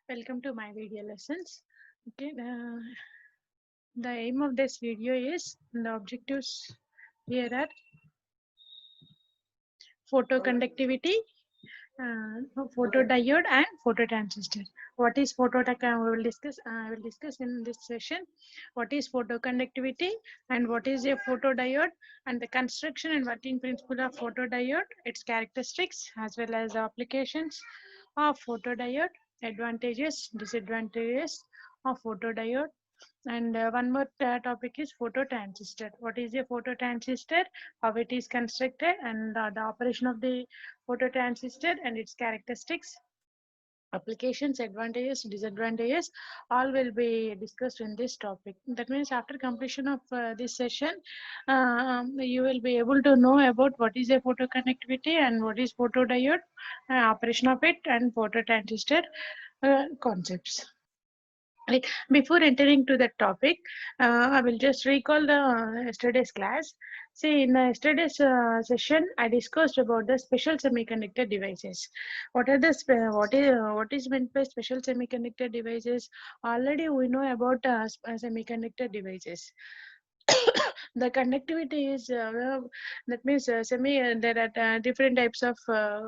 Welcome to my video lessons. Okay, the aim of this video is the objectives here are photoconductivity, photodiode, and phototransistor. What is we will discuss. I will discuss in this session what is photoconductivity and what is a photodiode and the construction and working principle of photodiode, its characteristics as well as the applications of photodiode, advantages, disadvantages of photodiode, and one more topic is phototransistor. What is a phototransistor, how it is constructed, and the operation of the phototransistor and its characteristics, applications, advantages, disadvantages, all will be discussed in this topic. That means after completion of this session, you will be able to know about what is a photoconductivity and what is photodiode, operation of it, and phototransistor concepts. Like before entering to that topic, I will just recall the yesterday's class. See, in the yesterday's session, I discussed about the special semiconductor devices. What are the what is meant by special semiconductor devices? Already we know about semiconductor devices. The conductivity is that means there are different types of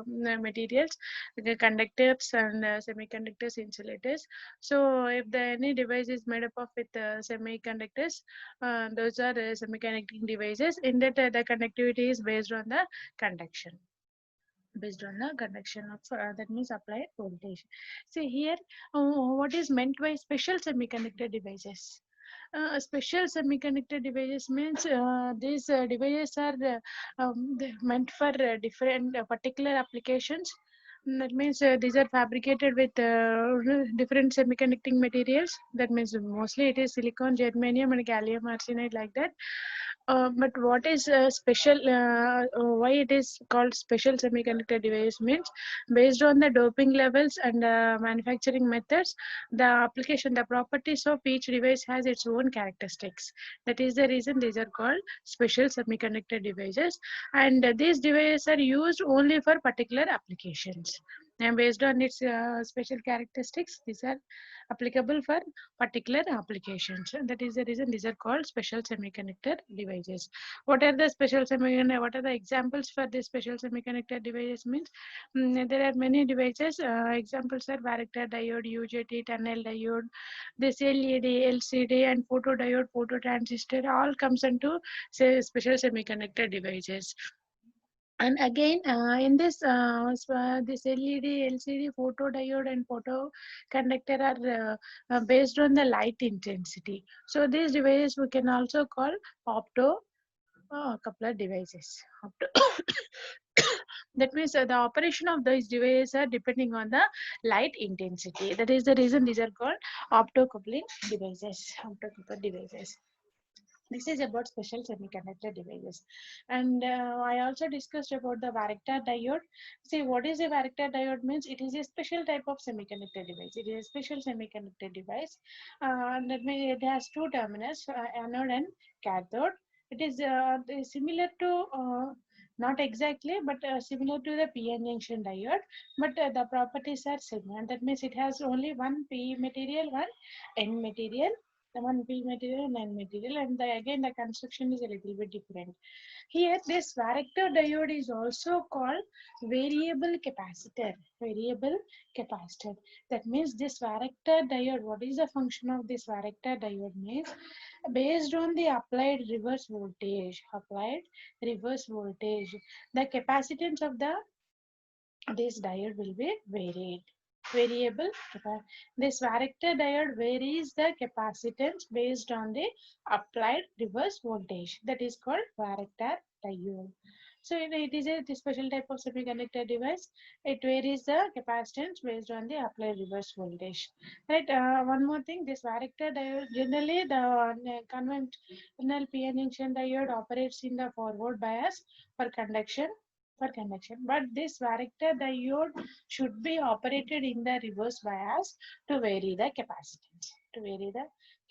materials, the conductors and semiconductors, insulators. So if any device is made up of with semiconductors, those are semiconducting devices. In that the conductivity is conduction based on the conduction of that means applied voltage. See here, what is meant by special semiconductor devices? Special semiconductor devices means these devices are meant for different particular applications. That means these are fabricated with different semiconducting materials. That means mostly it is silicon, germanium, and gallium arsenide like that. But what is special? Why it is called special semiconductor device means based on the doping levels and manufacturing methods, the application, the properties of each device has its own characteristics. That is the reason these are called special semiconductor devices, and these devices are used only for particular applications. And based on its special characteristics, these are applicable for particular applications. And that is the reason these are called special semiconductor devices. What are the special semiconductor? What are the examples for the special semiconductor devices? Means there are many devices. Examples are varactor diode, UJT, tunnel diode, this LED, LCD, and photodiode, phototransistor. All comes into say special semiconductor devices. And again, in this this LED, LCD, photodiode, and photoconductor are based on the light intensity. So these devices we can also call opto coupler devices. That means the operation of these devices are depending on the light intensity. That is the reason these are called optocoupling devices. Optocoupler devices. This is about special semiconductor devices. And I also discussed about the varactor diode. See, what is a varactor diode means? It is a special type of semiconductor device. It is a special semiconductor device. That means it has two terminals, anode and cathode. It is similar to not exactly, but similar to the p-n junction diode, but the properties are similar. That means it has only one p material, one n material, the one P material and N material, and again the construction is a little bit different. Here, this varactor diode is also called variable capacitor. Variable capacitor. That means this varactor diode, what is the function of this varactor diode means? Based on the applied reverse voltage, the capacitance of this diode will be varied. Variable this varactor diode varies the capacitance based on the applied reverse voltage. That is called varactor diode. So it is a special type of semiconductor device. It varies the capacitance based on the applied reverse voltage. Right. One more thing. This varactor diode generally the conventional p-n junction diode operates in the forward bias for conduction, but this varactor diode should be operated in the reverse bias to vary the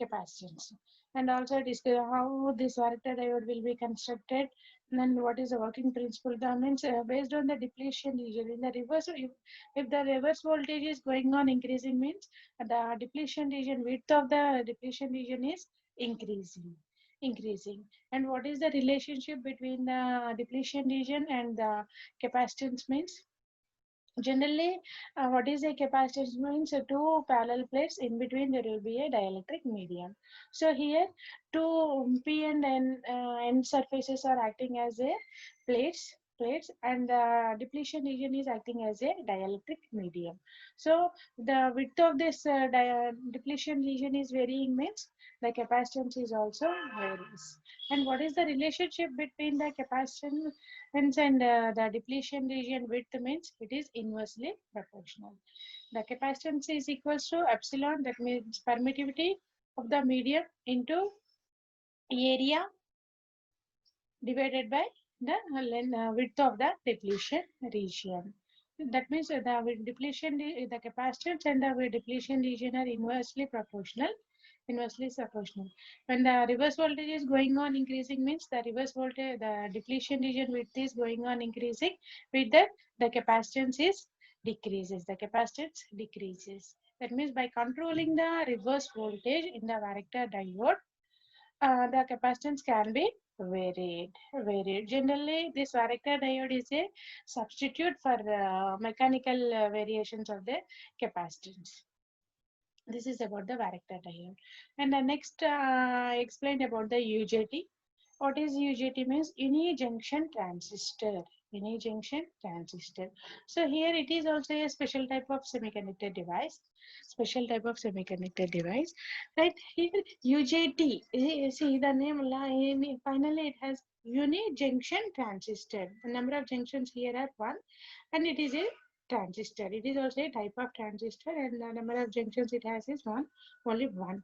capacitance. And also discuss how this varactor diode will be constructed. Then what is the working principle? That means based on the depletion region. In the reverse, if the reverse voltage is going on increasing, means the depletion region, width of the depletion region is increasing. And what is the relationship between the depletion region and the capacitance? Means generally, what is a capacitance? Means two parallel plates, in between there will be a dielectric medium. So here two P and N surfaces are acting as a plates, and the depletion region is acting as a dielectric medium. So the width of this depletion region is varying, means the capacitance is also varies. And what is the relationship between the capacitance and the depletion region width? Means it is inversely proportional. The capacitance is equals to epsilon, that means permittivity of the medium, into area divided by the width of the depletion region. That means the depletion, the capacitance and the depletion region are inversely proportional. When the reverse voltage is going on increasing, means the reverse voltage, the depletion region width is going on increasing. With that, the capacitance is decreases. The capacitance decreases. That means by controlling the reverse voltage in the varactor diode, the capacitance can be varied. Generally, this varactor diode is a substitute for mechanical variations of the capacitance. This is about the varactor diode. And the next, I explained about the UJT. What is UJT? Means unijunction transistor. Unijunction transistor. So here it is also a special type of semiconductor device. Special type of semiconductor device. Right here, UJT. See the name. Finally, it has unijunction transistor. The number of junctions here are one, and it is a transistor. It is also a type of transistor, and the number of junctions it has is only one.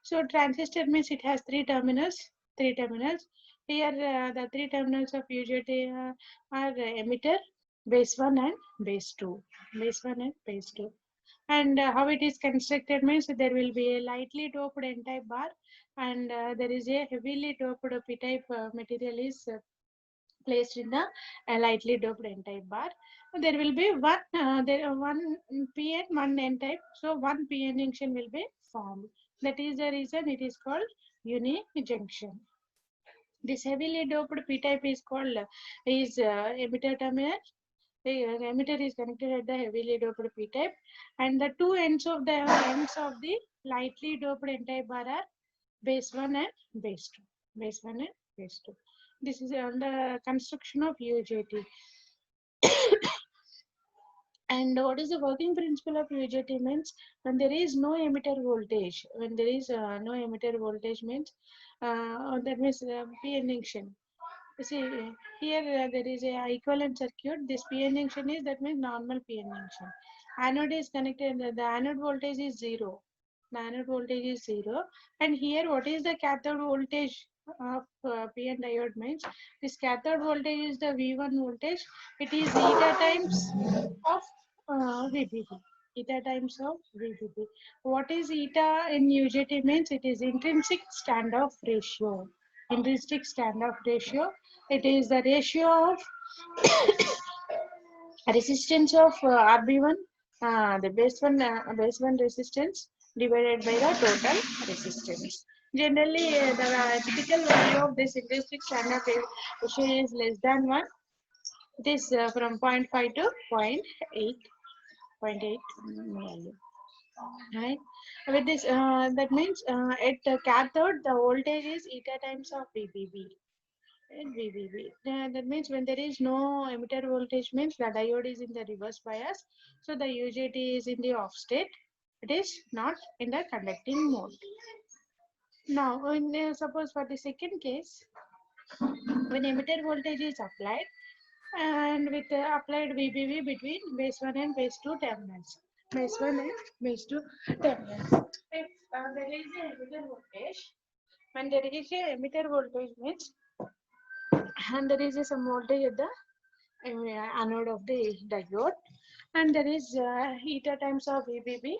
So transistor means it has three terminals. Three terminals. Here the three terminals of UJT are emitter, base 1 and base 2. Base 1 and base 2. And how it is constructed means there will be a lightly doped n-type bar, and there is a heavily doped p-type material is placed in the lightly doped n-type bar. There will be one p and one n-type, so one p-n junction will be formed. That is the reason it is called uni-junction. This heavily doped p-type is called emitter terminal. The emitter is connected at the heavily doped p-type, and the two ends of the lightly doped n-type bar are base 1 and base 2. Base 1 and base 2. This is on the construction of UJT. And what is the working principle of UJT? Means when there is no emitter voltage, when there is no emitter voltage, means that means PN junction. See here there is a equivalent circuit. This PN junction is, that means normal PN junction. Anode is connected. The anode voltage is zero. The anode voltage is zero. And here what is the cathode voltage of PN diode? Means this cathode voltage is the V1 voltage. It is eta times of VBB. Eta times of VBB. What is eta in UJT? Means it is intrinsic standoff ratio. Intrinsic standoff ratio. It is the ratio of resistance of RB1, the base one resistance divided by the total resistance. Generally, the typical value of this intrinsic standoff ratio is less than 1. It is from 0.5 to 0.8 value. Right. With this, that means at the cathode, the voltage is eta times of VBB. And VBB. That means when there is no emitter voltage, means the diode is in the reverse bias. So the UJT is in the off state. It is not in the conducting mode. Now, suppose for the second case, when emitter voltage is applied, and with applied VBB between base 1 and base 2 terminals. Base 1 and base 2 terminals. If there is a emitter voltage, when there is a emitter voltage means, and there is some voltage at the anode of the diode, and there is eta times of VBB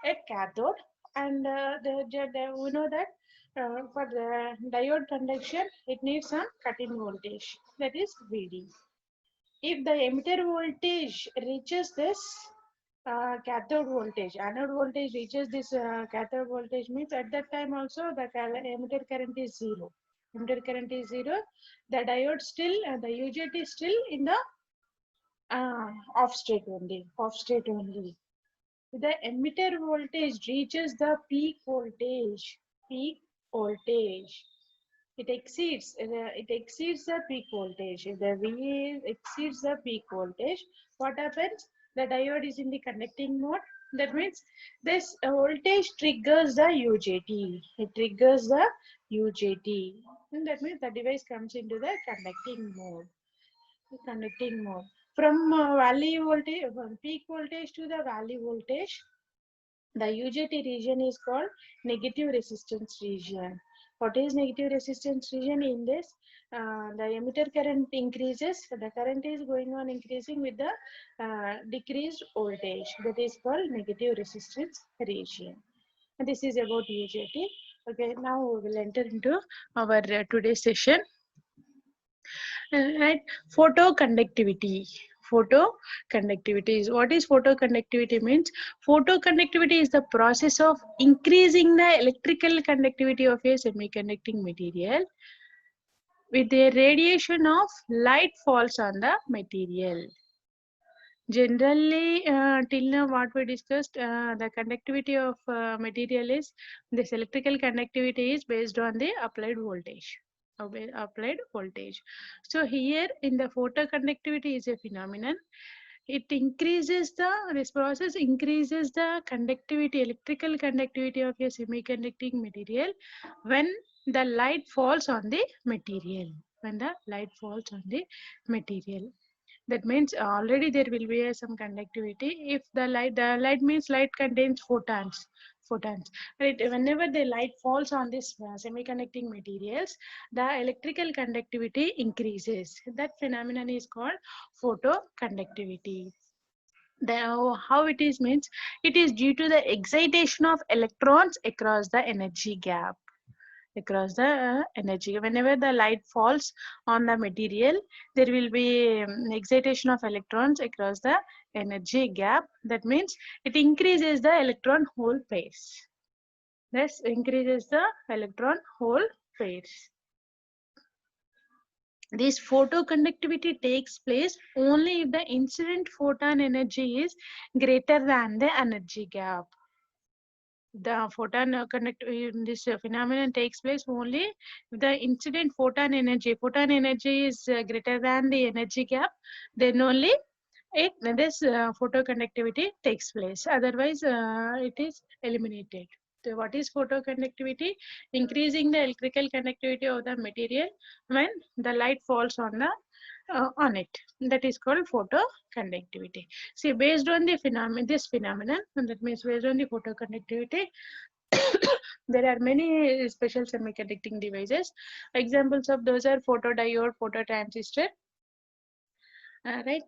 at cathode, and we know that For the diode conduction, it needs some cut-in voltage, that is VD. If the emitter voltage reaches this cathode voltage, anode voltage reaches this cathode voltage, means at that time also the emitter current is zero. Emitter current is zero. The diode still, the UJT is still in the off state only. Off state only. The emitter voltage reaches the peak voltage. Peak voltage. It exceeds the peak voltage. If the VA exceeds the peak voltage, what happens? The diode is in the conducting mode. That means this voltage triggers the UJT. It triggers the UJT. And that means the device comes into the conducting mode. Conducting mode. From valley voltage, from peak voltage to the valley voltage, the UJT region is called negative resistance region. What is negative resistance region? In this, the emitter current increases. The current is going on increasing with the decreased voltage. That is called negative resistance region. And this is about UJT. Okay, now we will enter into our today's session. Right, photoconductivity. Photoconductivity is, what is photoconductivity means? Photoconductivity is the process of increasing the electrical conductivity of a semiconducting material with the radiation of light falls on the material. Generally, till now what we discussed, the conductivity of material is, this electrical conductivity is based on the applied voltage. Applied voltage. So here in the photoconductivity is a phenomenon. It increases the, this process increases the conductivity, electrical conductivity of a semiconducting material when the light falls on the material. When the light falls on the material. That means already there will be some conductivity. If the light means light contains photons. Right, whenever the light falls on this semiconducting materials, the electrical conductivity increases. That phenomenon is called photoconductivity. How it is means, it is due to the excitation of electrons across the energy gap. Across the energy, whenever the light falls on the material, there will be excitation of electrons across the energy gap. That means it increases the electron hole pairs. This increases the electron hole pairs. This photoconductivity takes place only if the incident photon energy is greater than the energy gap. The photon this phenomenon takes place only if the incident photon energy is greater than the energy gap, then only this photoconductivity takes place. Otherwise, it is eliminated. So what is photoconductivity? Increasing the electrical conductivity of the material when the light falls on it. That is called photoconductivity. See, based on the this phenomenon, and that means based on the photoconductivity, there are many special semiconducting devices. Examples of those are photodiode, phototransistor. Right.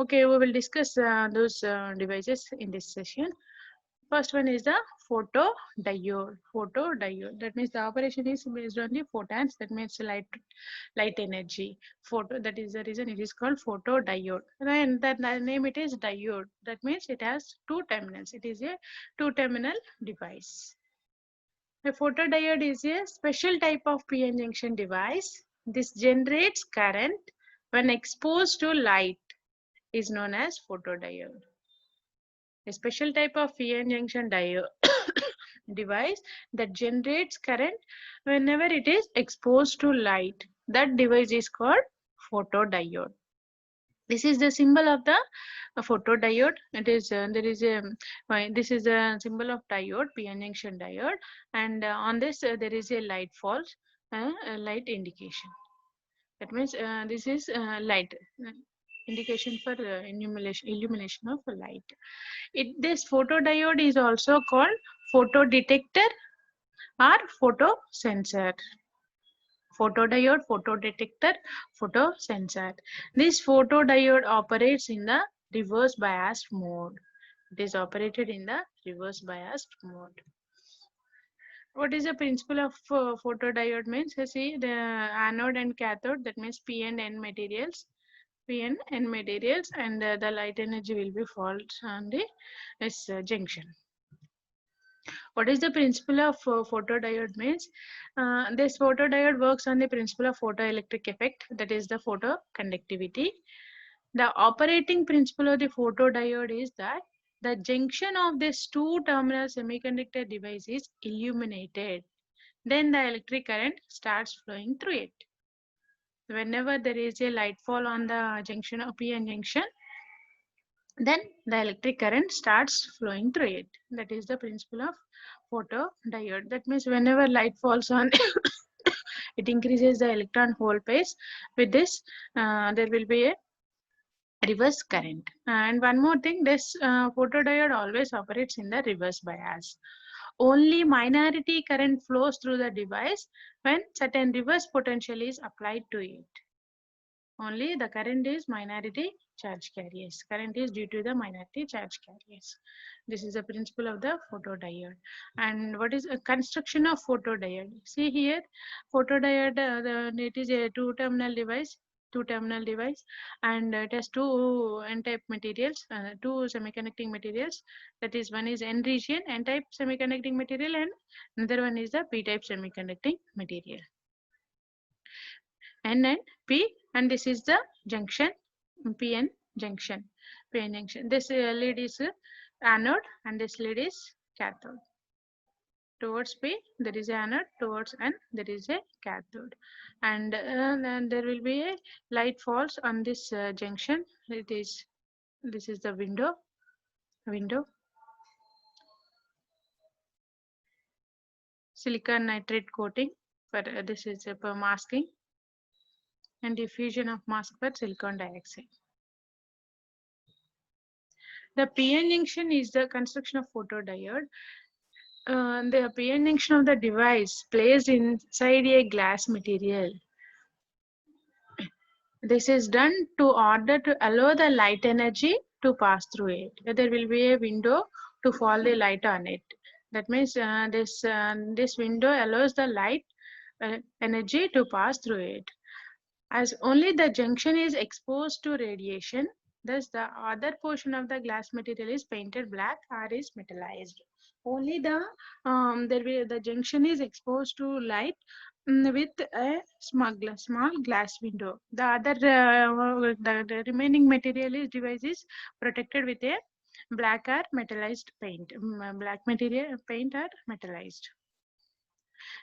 Okay, we will discuss those devices in this session. First one is the photodiode. Photodiode. That means the operation is based on the photons. That means light energy. That is the reason it is called photodiode. And that name it is diode. That means it has two terminals. It is a two-terminal device. A photodiode is a special type of p-n junction device. This generates current when exposed to light, is known as photodiode. A special type of p-n junction diode device that generates current whenever it is exposed to light. That device is called photodiode. This is the symbol of the photodiode. It is this is a symbol of diode, p-n junction diode, and on this there is a light falls, light indication. That means this is light indication for illumination of light. This photodiode is also called photodetector or photosensor. Photodiode, photodetector, photosensor. This photodiode operates in the reverse biased mode. It is operated in the reverse biased mode. What is the principle of photodiode means? See the anode and cathode, that means P and N materials. P and N materials, and the light energy will be falls on the this junction. What is the principle of photodiode means? This photodiode works on the principle of photoelectric effect, that is the photoconductivity. The operating principle of the photodiode is that the junction of this two-terminal semiconductor device is illuminated. Then the electric current starts flowing through it. Whenever there is a light fall on the junction of PN junction, then the electric current starts flowing through it. That is the principle of photodiode. That means whenever light falls on it increases the electron hole pace. With this there will be a reverse current. And one more thing, this photodiode always operates in the reverse bias. Only minority current flows through the device when certain reverse potential is applied to it. Only the current is minority charge carriers. Current is due to the minority charge carriers. This is the principle of the photodiode. And what is a construction of photodiode? See here, photodiode, it is a two-terminal device, and it has two n-type materials, two semiconducting materials. That is, one is n-region n-type semiconducting material, and another one is the p-type semiconducting material. N and P, and this is the junction, PN junction. PN junction. This lead is anode, and this lead is cathode. Towards P there is anode, towards N there is a cathode, and then there will be a light falls on this junction. This is the window. Silicon nitride coating for this is for masking, and diffusion of mask for silicon dioxide. The PN junction is the construction of photodiode. The PN junction of the device placed inside a glass material. This is done to order to allow the light energy to pass through it. There will be a window to fall the light on it. That means this window allows the light energy to pass through it. As only the junction is exposed to radiation, thus the other portion of the glass material is painted black or is metallized. Only the junction is exposed to light with a small glass window. The other the remaining material is device is protected with a black or metallized paint, black material paint or metallized.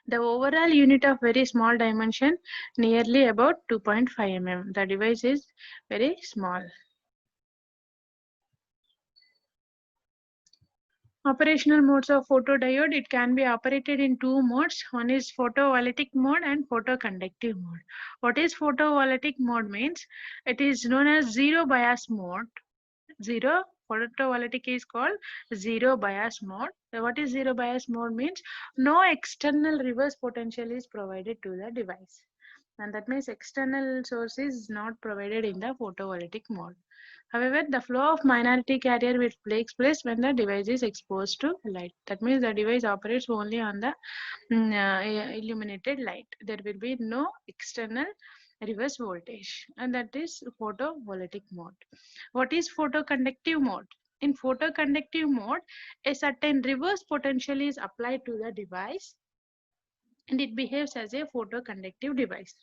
The overall unit of very small dimension, nearly about 2.5 mm. The device is very small. Operational modes of photodiode. It can be operated in two modes. One is photovoltaic mode and photoconductive mode. What is photovoltaic mode means? It is known as zero bias mode. Photovoltaic is called zero bias mode. So what is zero bias mode means? No external reverse potential is provided to the device, and that means external source is not provided in the photovoltaic mode. However, the flow of minority carrier will takes place when the device is exposed to light. That means the device operates only on the illuminated light. There will be no external reverse voltage, and that is photovoltaic mode. What is photoconductive mode? In photoconductive mode, a certain reverse potential is applied to the device, and it behaves as a photoconductive device.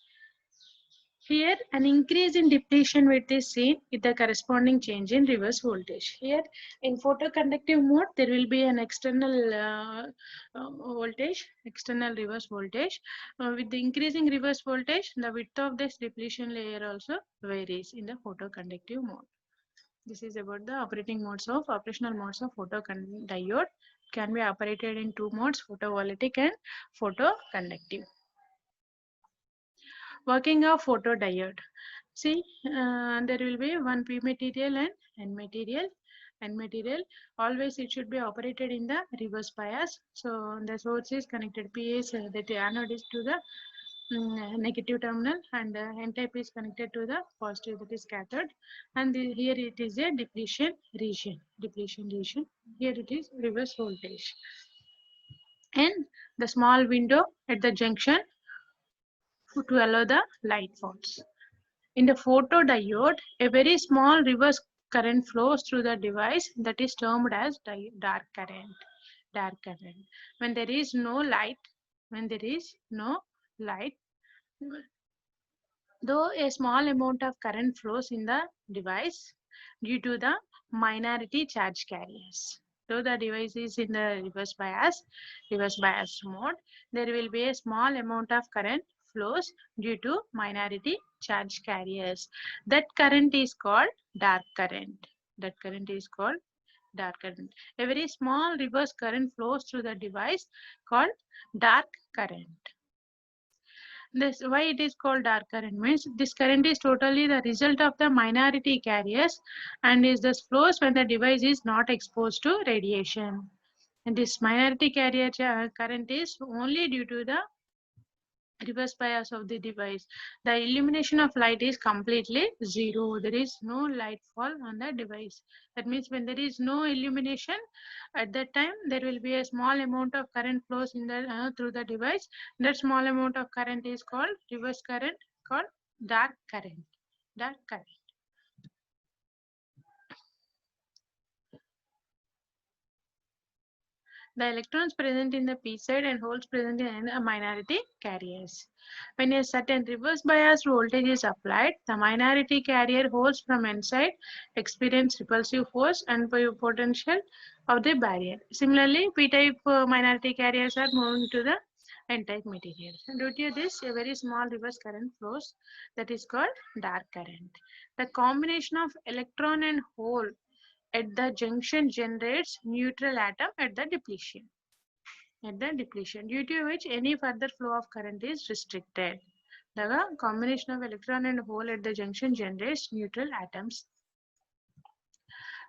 Here, an increase in depletion width is seen with the corresponding change in reverse voltage. Here, in photoconductive mode, there will be an external voltage, external reverse voltage. With the increasing reverse voltage, the width of this depletion layer also varies in the photoconductive mode. This is about the operational modes of photodiode. Can be operated in two modes, photovoltaic and photoconductive. Working of photodiode. See, there will be one P material and N material. N material, always it should be operated in the reverse bias. So the source is connected. P is the anode is to the negative terminal, and N type is connected to the positive, that is cathode. And here it is a depletion region. Here it is reverse voltage. and the small window at the junction to allow the light falls. In the photodiode, a very small reverse current flows through the device that is termed as dark current. Dark current. When there is no light, when there is no light, though a small amount of current flows in the device due to the minority charge carriers. Though the device is in the reverse bias mode, there will be a small amount of current flows due to minority charge carriers. That current is called dark current. That current is called dark current. A very small reverse current flows through the device called dark current. This why it is called dark current means this current is totally the result of the minority carriers and is thus flows when the device is not exposed to radiation. And this minority carrier current is only due to the reverse bias of the device. The illumination of light is completely zero. There is no light fall on the device. That means when there is no illumination, at that time there will be a small amount of current flows in the through the device. That small amount of current is called reverse current, called dark current. Dark current. The electrons present in the p side and holes present in a minority carriers. When a certain reverse bias voltage is applied, the minority carrier holes from n side experience repulsive force and potential of the barrier. Similarly, p-type minority carriers are moving to the n-type material. Due to this, a very small reverse current flows that is called dark current. The combination of electron and hole at the junction generates neutral atom at the depletion. Due to which any further flow of current is restricted. The combination of electron and hole at the junction generates neutral atoms.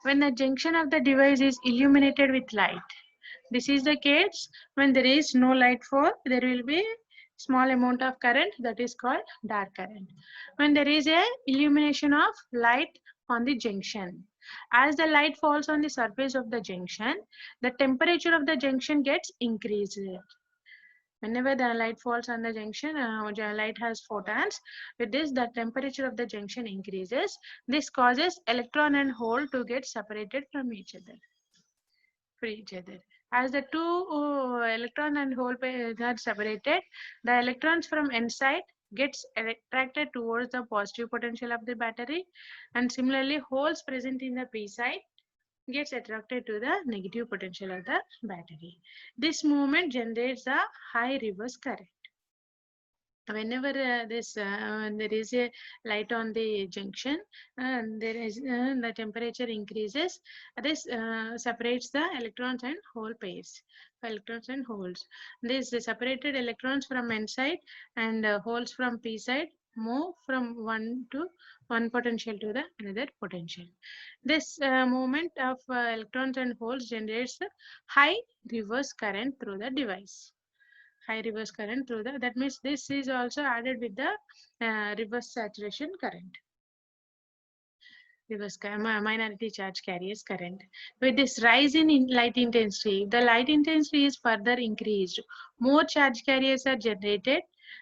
When the junction of the device is illuminated with light, this is the case when there is no light fall, there will be small amount of current that is called dark current. When there is a illumination of light on the junction, as the light falls on the surface of the junction, the temperature of the junction gets increased. Whenever the light falls on the junction, light has photons. With this, the temperature of the junction increases. This causes electron and hole to get separated from each other. As the two electron and hole pairs are separated, the electrons from n side gets attracted towards the positive potential of the battery, and similarly holes present in the p side gets attracted to the negative potential of the battery. This movement generates a high reverse current. Whenever there is a light on the junction, there is the temperature increases. This separates the electrons and hole pairs. Electrons and holes. This the separated electrons from n side and holes from p side move from one potential to the another potential. This movement of electrons and holes generates a high reverse current through the device. High reverse current through the, that means this is also added with the reverse saturation current. Reverse minority charge carriers current. With this rise in light intensity, the light intensity is further increased. More charge carriers are generated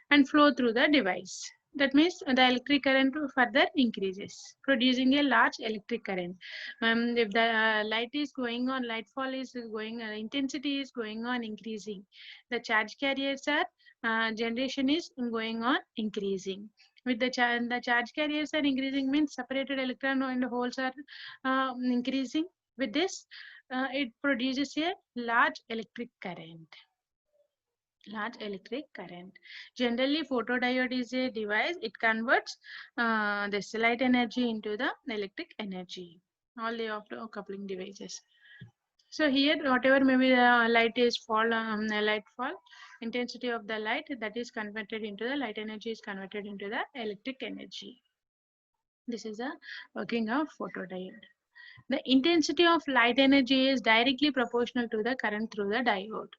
and flow through the device. That means the electric current further increases, producing a large electric current. If the light is going on, light fall is going, intensity is going on increasing. The charge carriers are generation is going on increasing. With the charge carriers are increasing means separated electron and holes are increasing. With this, it produces a large electric current. Large electric current. Generally, photodiode is a device. It converts this light energy into the electric energy. All the opto-coupling devices. So here, whatever maybe the light is fall, light fall, intensity of the light that is converted into the light energy is converted into the electric energy. This is a working of photodiode. The intensity of light energy is directly proportional to the current through the diode.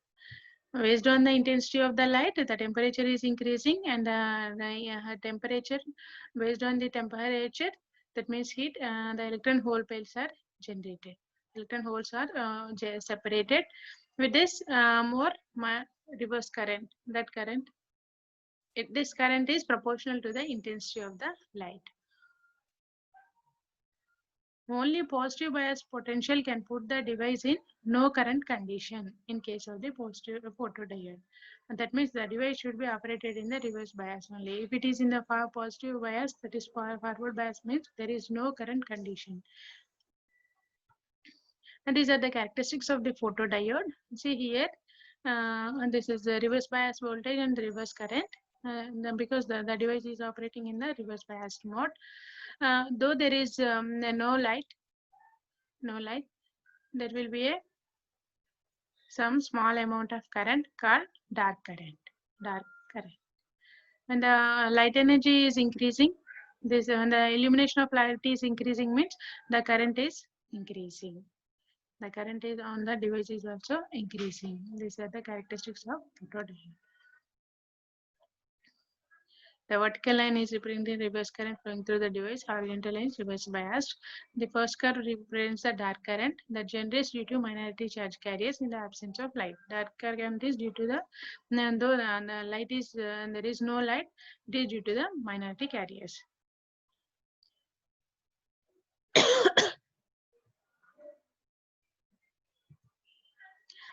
Based on the intensity of the light, the temperature is increasing, and the temperature, based on the temperature, that means heat, the electron hole pairs are generated. electron holes are separated. With this more reverse current. That current, this current is proportional to the intensity of the light. Only positive bias potential can put the device in no current condition in case of the positive photodiode. And that means the device should be operated in the reverse bias only. If it is in the positive bias, that is forward bias, means there is no current condition. And these are the characteristics of the photodiode. See here, and this is the reverse bias voltage and the reverse current. Because the device is operating in the reverse bias mode. Though there is no light, there will be some small amount of current called dark current. When the light energy is increasing, when the illumination of light is increasing, means the current is increasing. The current is on the device is also increasing. These are the characteristics of photodiode. The vertical line is representing reverse current flowing through the device. Horizontal line is reverse biased. The first curve represents the dark current that generates due to minority charge carriers in the absence of light. Dark current is due to the, though the light is there is no light, it is due to the minority carriers.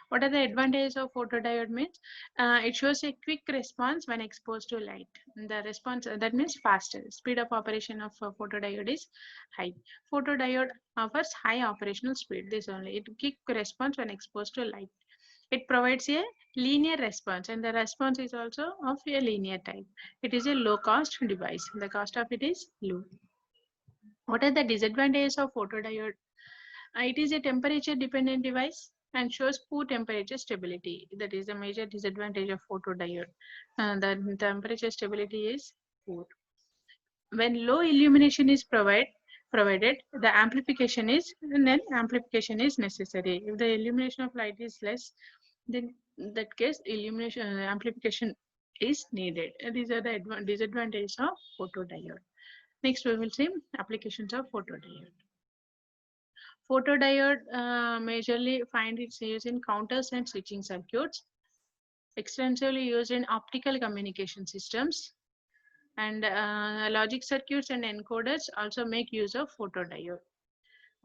What are the advantages of photodiode means? It shows a quick response when exposed to light. The response, that means faster. Speed of operation of photodiode is high. Photodiode offers high operational speed. This only. It quick response when exposed to light. It provides a linear response, and the response is also of a linear type. It is a low cost device. The cost of it is low. What are the disadvantages of photodiode? It is a temperature dependent device and shows poor temperature stability. That is a major disadvantage of photodiode. The temperature stability is poor. When low illumination is provided, the amplification is necessary. If the illumination of light is less, then in that case illumination amplification is needed. These are the disadvantages of photodiode. Next, we will see applications of photodiode. Photodiode majorly find its use in counters and switching circuits, extensively used in optical communication systems, and logic circuits and encoders also make use of photodiode.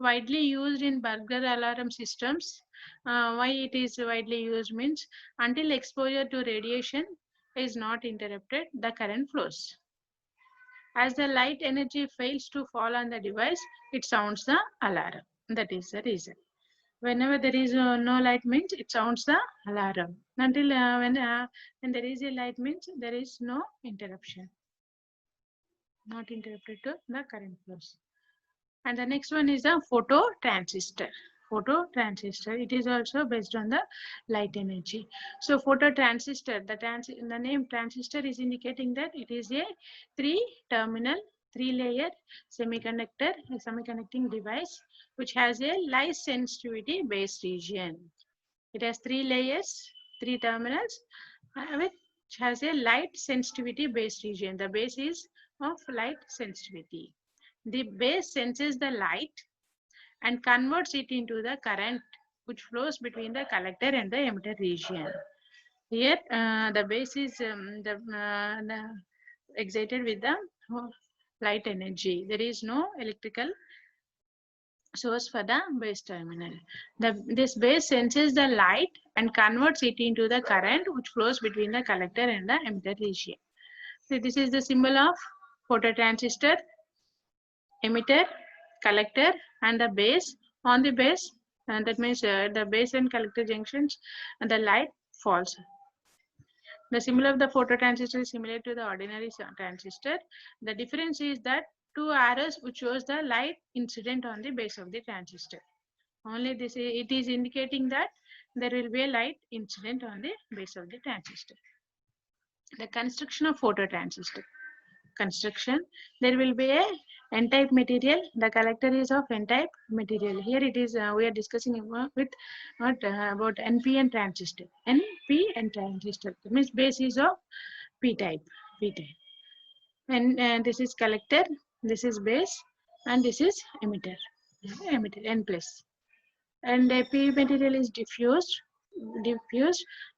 Widely used in burglar alarm systems. Why it is widely used means until exposure to radiation is not interrupted, the current flows. As the light energy fails to fall on the device, it sounds the alarm. That is the reason. Whenever there is no light means it sounds the alarm. Until when there is a light means there is no interruption. Not interrupted to the current flows. And the next one is a phototransistor. Phototransistor. It is also based on the light energy. So phototransistor, the name transistor is indicating that it is a three-terminal, three-layer semiconducting device which has a light sensitivity base region. It has 3 layers, 3 terminals, which has a light sensitivity base region. The base is of light sensitivity. The base senses the light and converts it into the current which flows between the collector and the emitter region. Here, the base is excited with the light energy. There is no electrical source for the base terminal. This base senses the light and converts it into the current which flows between the collector and the emitter region. So this is the symbol of phototransistor, emitter, collector, and the base. On the base, and that means the base and collector junctions, and the light falls. The symbol of the phototransistor is similar to the ordinary transistor. The difference is that 2 arrows which shows the light incident on the base of the transistor. Only this, it is indicating that there will be a light incident on the base of the transistor. The construction of phototransistor. Construction, there will be a n-type material. The collector is of n-type material. Here it is we are discussing about NPN transistor. NPN transistor, that means base is of p-type. And this is collector, this is base, and this is emitter. N plus. and the P material is diffused.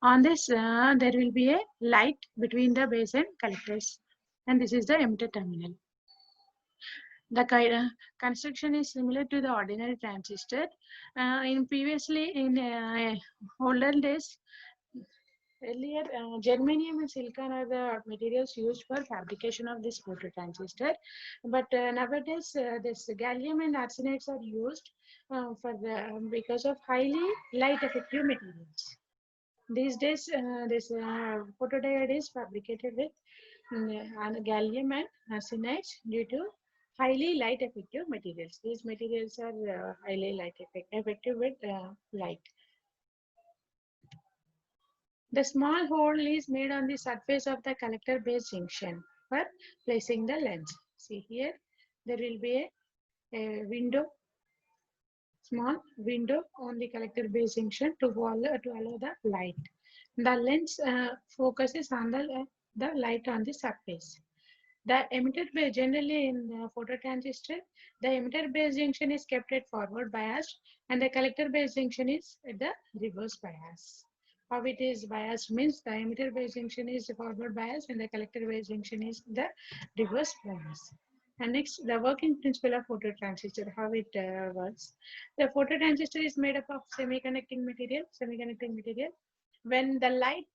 On this, there will be a light between the base and collectors, and this is the emitter terminal. The construction is similar to the ordinary transistor. In older days, earlier, germanium and silicon are the materials used for fabrication of this phototransistor. But nowadays, this gallium and arsenides are used because of highly light effective materials. These days, this photodiode is fabricated with gallium and arsenides due to highly light effective materials. These materials are highly light effective with light. The small hole is made on the surface of the collector base junction for placing the lens. See here, there will be a window, small window on the collector base junction to allow the light. The lens focuses on the light on the surface. The emitter base, generally in the phototransistor, the emitter base junction is kept at forward bias and the collector base junction is at the reverse bias. How it is biased means the emitter base junction is forward bias and the collector base junction is the reverse bias. And next, the working principle of phototransistor, how it works. The phototransistor is made up of semiconducting material. When the light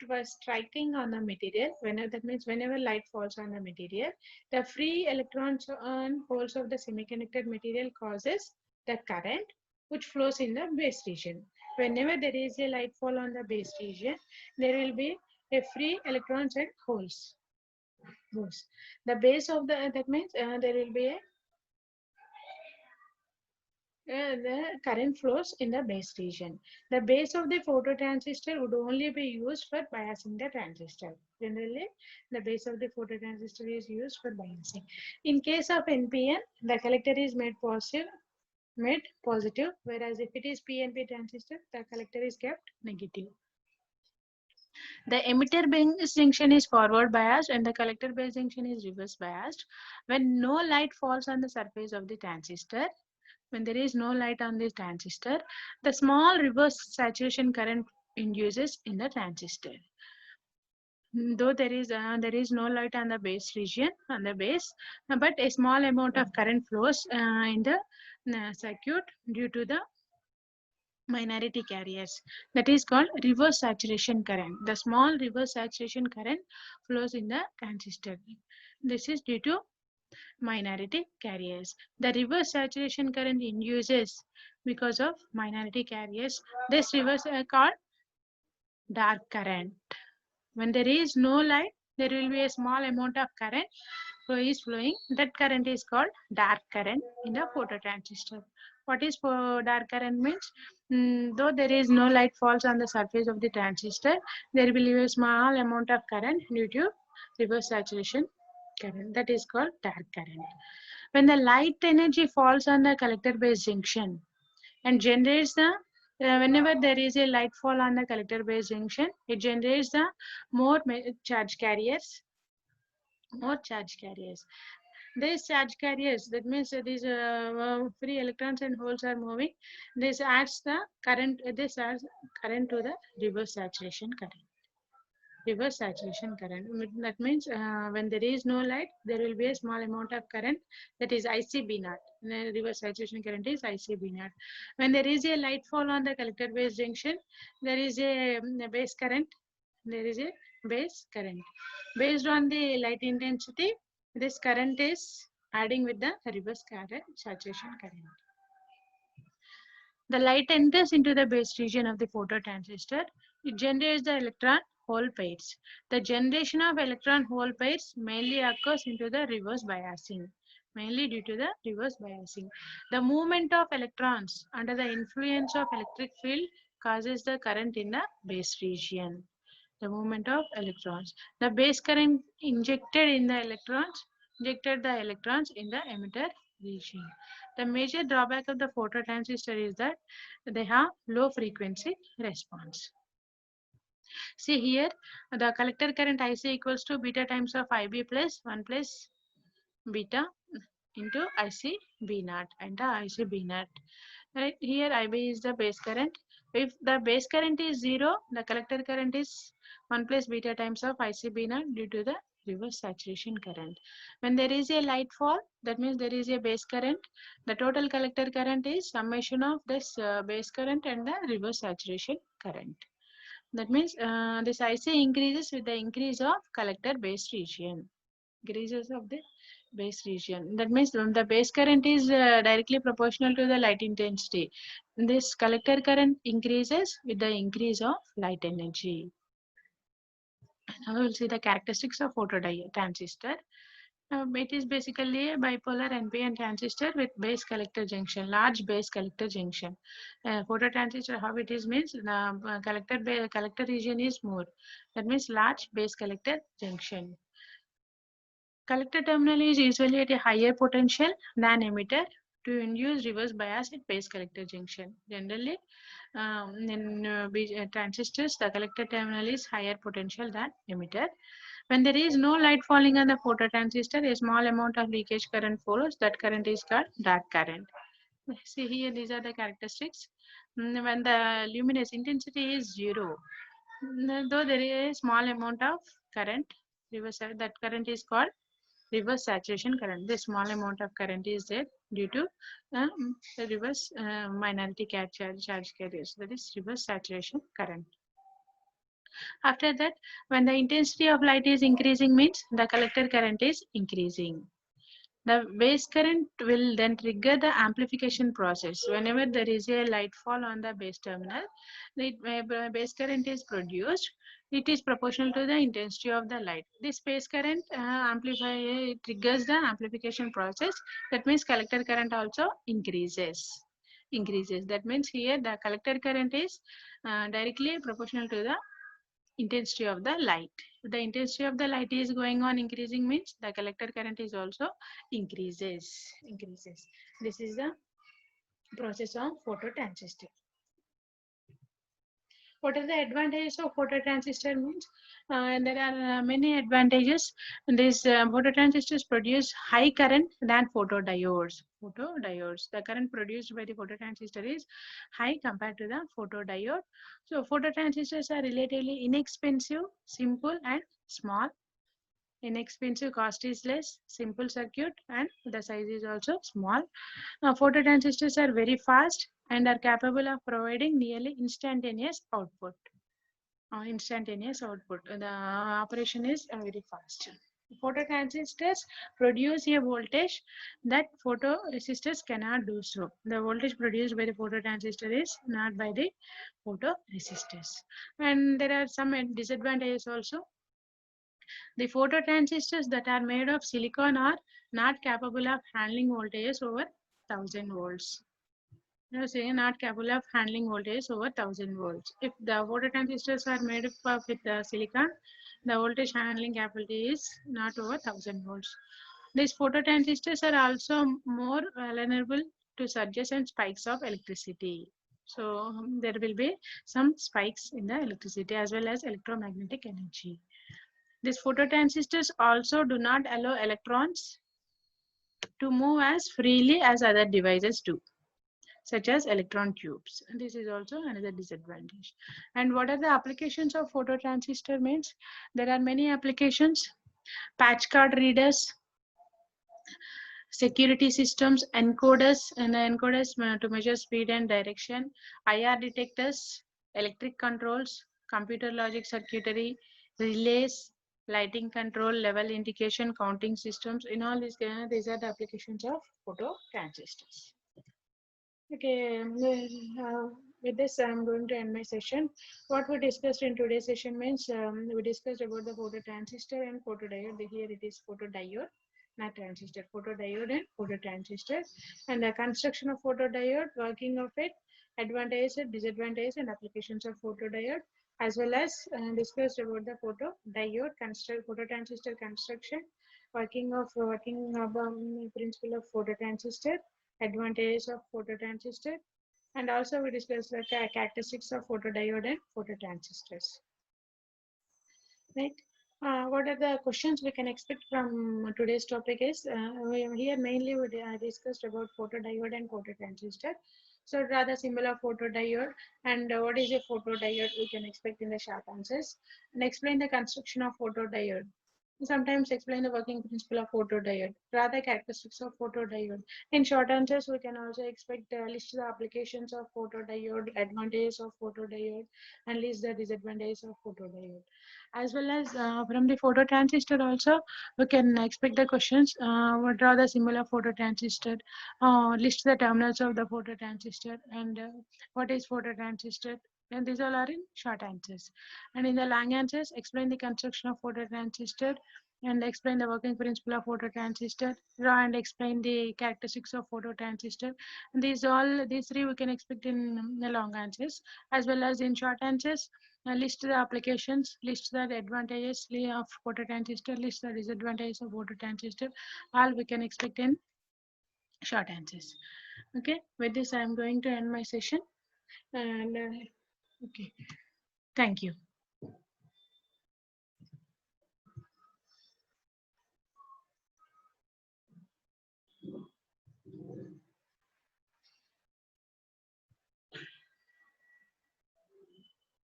was striking on the material, whenever light falls on the material, the free electrons and holes of the semiconductor material causes the current which flows in the base region. Whenever there is a light fall on the base region, there will be a free electrons and holes. The base of that means there will be the current flows in the base region. The base of the phototransistor would only be used for biasing the transistor. Generally, the base of the phototransistor is used for biasing. In case of NPN, the collector is made positive, whereas if it is PNP transistor, the collector is kept negative. The emitter base junction is forward biased and the collector base junction is reverse biased. When no light falls on the surface of the transistor, when there is no light on the transistor, the small reverse saturation current induces in the transistor. Though there is no light on the base region, on the base, but a small amount of current flows in the circuit due to the minority carriers. That is called reverse saturation current. The small reverse saturation current flows in the transistor. This is due to minority carriers. The reverse saturation current induces because of minority carriers. This reverse called dark current. When there is no light, there will be a small amount of current is flowing. That current is called dark current in the phototransistor. What is for dark current means? Though there is no light falls on the surface of the transistor, there will be a small amount of current due to reverse saturation current. That is called dark current. When the light energy falls on the collector base junction and generates the whenever there is a light fall on the collector base junction, it generates the more charge carriers. These charge carriers, that means these free electrons and holes are moving. This adds the current. This adds current to the reverse saturation current. That means when there is no light, there will be a small amount of current, that is ICB0. The reverse saturation current is ICB0. When there is a light fall on the collector base junction, there is a base current. Based on the light intensity, this current is adding with the reverse saturation current. The light enters into the base region of the phototransistor. It generates the electron hole pairs. The generation of electron hole pairs mainly occurs into the reverse biasing. Mainly due to the reverse biasing. The movement of electrons under the influence of electric field causes the current in the base region. The movement of electrons. The base current injected the electrons in the emitter region. The major drawback of the phototransistor is that they have low frequency response. See here, the collector current IC equals to beta times of IB plus 1 plus beta into IC B0 and the IC B0. Right here, IB is the base current. If the base current is 0, the collector current is 1 plus beta times of ICB naught due to the reverse saturation current. When there is a light fall, that means there is a base current. The total collector current is summation of this base current and the reverse saturation current. That means this IC increases with the increase of collector base region. Increases of the base region. That means the base current is directly proportional to the light intensity. This collector current increases with the increase of light energy. Now we will see the characteristics of photodiode transistor. It is basically a bipolar NPN transistor with base collector junction, large base collector junction. Phototransistor, how it is means the collector region is more. That means large base collector junction. Collector terminal is usually at a higher potential than emitter to induce reverse bias at base collector junction. Generally, in transistors, the collector terminal is higher potential than emitter. When there is no light falling on the phototransistor, a small amount of leakage current follows. That current is called dark current. See here, these are the characteristics. When the luminous intensity is 0, though there is a small amount of current, that current is called reverse saturation current. The small amount of current is there due to the reverse minority charge carriers. That is reverse saturation current. After that, when the intensity of light is increasing means the collector current is increasing. The base current will then trigger the amplification process. Whenever there is a light fall on the base terminal, the base current is produced. It is proportional to the intensity of the light. This base current triggers the amplification process. That means collector current also increases. That means here the collector current is directly proportional to the intensity of the light. If the intensity of the light is going on increasing means the collector current is also increases. This is the process of phototransistor. What are the advantages of phototransistor means? There are many advantages. These phototransistors produce high current than photodiodes. The current produced by the phototransistor is high compared to the photodiode. So phototransistors are relatively inexpensive, simple and small. Inexpensive, cost is less, simple circuit, and the size is also small. Phototransistors are very fast and are capable of providing nearly instantaneous output. The operation is very fast. Phototransistors produce a voltage that photoresistors cannot do so. The voltage produced by the phototransistor is not by the photoresistors. And there are some disadvantages also. The phototransistors that are made of silicon are not capable of handling voltages over 1000 volts. You say not capable of handling voltage over 1000 volts. If the phototransistors are made up with silicon, the voltage handling capability is not over 1000 volts. These phototransistors are also more vulnerable to surges and spikes of electricity. So there will be some spikes in the electricity as well as electromagnetic energy. These phototransistors also do not allow electrons to move as freely as other devices do, such as electron tubes. This is also another disadvantage. And what are the applications of phototransistor means? There are many applications. Patch card readers, security systems, encoders, and encoders to measure speed and direction, IR detectors, electric controls, computer logic circuitry, relays, lighting control, level indication, counting systems. In all these are the applications of phototransistors. Okay, with this I'm going to end my session. What we discussed in today's session means we discussed about the phototransistor and photodiode. Here it is photodiode, not transistor. Photodiode and phototransistor, and the construction of photodiode, working of it, advantages, disadvantages, and applications of photodiode, as well as discussed about the photodiode phototransistor construction, working of principle of phototransistor, advantages of phototransistor, and also we discussed the characteristics of photodiode and phototransistors. Right. What are the questions we can expect from today's topic is here mainly we discussed about photodiode and phototransistor. So draw the symbol of photodiode, and what is a photodiode we can expect in the short answers, and explain the construction of photodiode. Sometimes explain the working principle of photodiode. Draw the characteristics of photodiode. In short answers, we can also expect list the applications of photodiode, advantages of photodiode, and list the disadvantages of photodiode. As well as from the phototransistor also, we can expect the questions. Draw the symbol of phototransistor. List the terminals of the phototransistor, and what is phototransistor. And these all are in short answers. And in the long answers, explain the construction of phototransistor and explain the working principle of phototransistor. Draw and explain the characteristics of phototransistor. And these three we can expect in the long answers. As well as in short answers, list the applications, list the advantages of phototransistor, list the disadvantages of phototransistor. All we can expect in short answers. Okay, with this I am going to end my session, and okay, thank you.